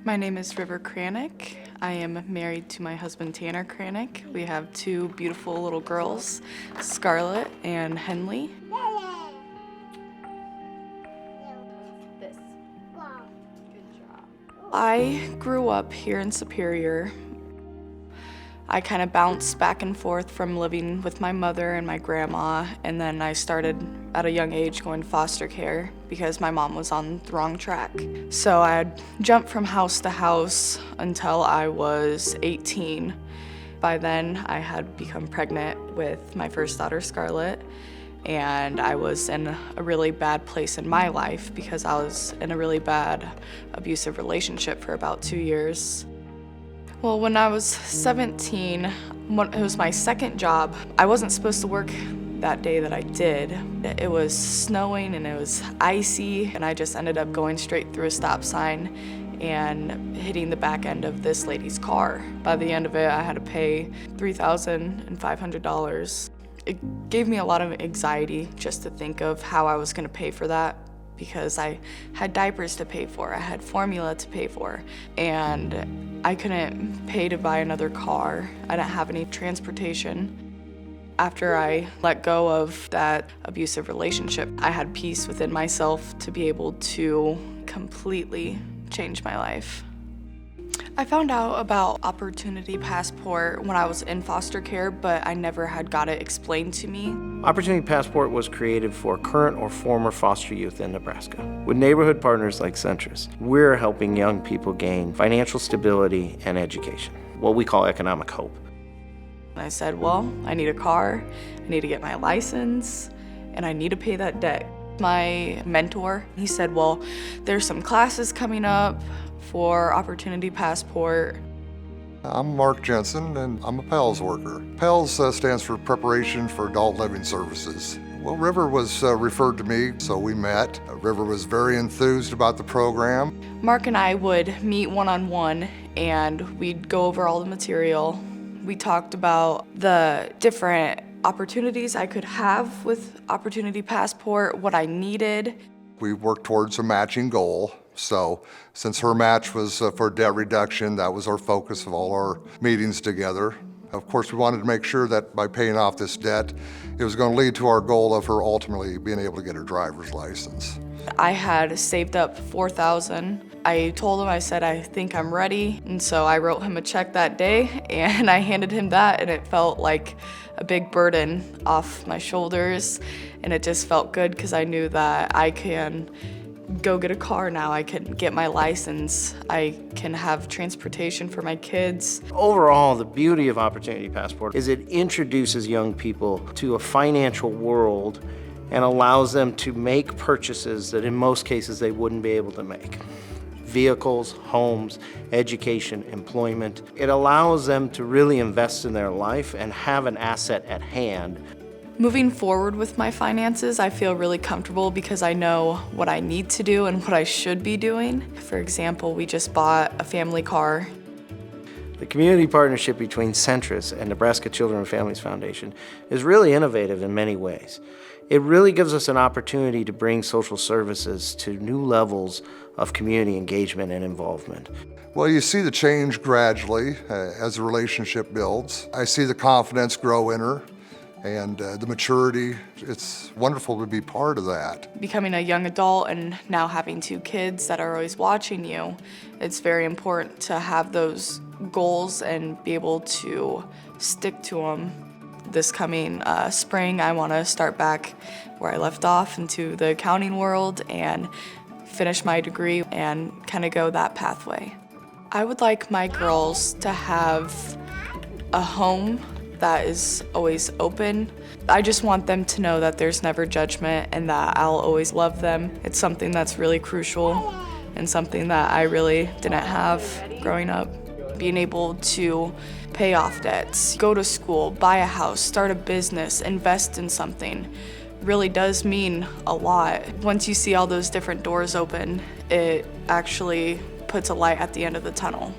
My name is River Krajnik. I am married to my husband Tanner Krajnik. We have two beautiful little girls, Scarlett and Henley. This. Good job. I grew up here in Superior. I kind of bounced back and forth from living with my mother and my grandma, and then I started at a young age going to foster care because my mom was on the wrong track. So I had jumped from house to house until I was 18. By then, I had become pregnant with my first daughter, Scarlett, and I was in a really bad place in my life because I was in a really bad abusive relationship for about 2 years. Well, when I was 17, it was my second job. I wasn't supposed to work that day that I did. It was snowing and it was icy, and I just ended up going straight through a stop sign and hitting the back end of this lady's car. By the end of it, I had to pay $3,500. It gave me a lot of anxiety just to think of how I was gonna pay for that, because I had diapers to pay for, I had formula to pay for, and I couldn't pay to buy another car. I didn't have any transportation. After I let go of that abusive relationship, I had peace within myself to be able to completely change my life. I found out about Opportunity Passport when I was in foster care, but I never had got it explained to me. Opportunity Passport was created for current or former foster youth in Nebraska. With neighborhood partners like Centris, we're helping young people gain financial stability and education, what we call economic hope. I said, well, I need a car, I need to get my license, and I need to pay that debt. My mentor, he said, well, there's some classes coming up for Opportunity Passport. I'm Mark Jensen, and I'm a PALS worker. PALS stands for Preparation for Adult Living Services. Well, River was referred to me, so we met. River was very enthused about the program. Mark and I would meet one-on-one, and we'd go over all the material. We talked about the different opportunities I could have with Opportunity Passport, what I needed. We worked towards a matching goal. So since her match was for debt reduction, that was our focus of all our meetings together. Of course, we wanted to make sure that by paying off this debt, it was going to lead to our goal of her ultimately being able to get her driver's license. I had saved up $4,000. I told him, I said, I think I'm ready. And so I wrote him a check that day, and I handed him that, and it felt like a big burden off my shoulders. And it just felt good because I knew that I can go get a car now, I can get my license, I can have transportation for my kids. Overall, the beauty of Opportunity Passport is it introduces young people to a financial world and allows them to make purchases that in most cases they wouldn't be able to make. Vehicles, homes, education, employment. It allows them to really invest in their life and have an asset at hand. Moving forward with my finances, I feel really comfortable because I know what I need to do and what I should be doing. For example, we just bought a family car. The community partnership between Centris and Nebraska Children and Families Foundation is really innovative in many ways. It really gives us an opportunity to bring social services to new levels of community engagement and involvement. Well, you see the change gradually as the relationship builds. I see the confidence grow in her. And the maturity, it's wonderful to be part of that. Becoming a young adult and now having two kids that are always watching you, it's very important to have those goals and be able to stick to them. This coming spring, I want to start back where I left off into the accounting world and finish my degree and kind of go that pathway. I would like my girls to have a home that is always open. I just want them to know that there's never judgment and that I'll always love them. It's something that's really crucial and something that I really didn't have growing up. Being able to pay off debts, go to school, buy a house, start a business, invest in something really does mean a lot. Once you see all those different doors open, it actually puts a light at the end of the tunnel.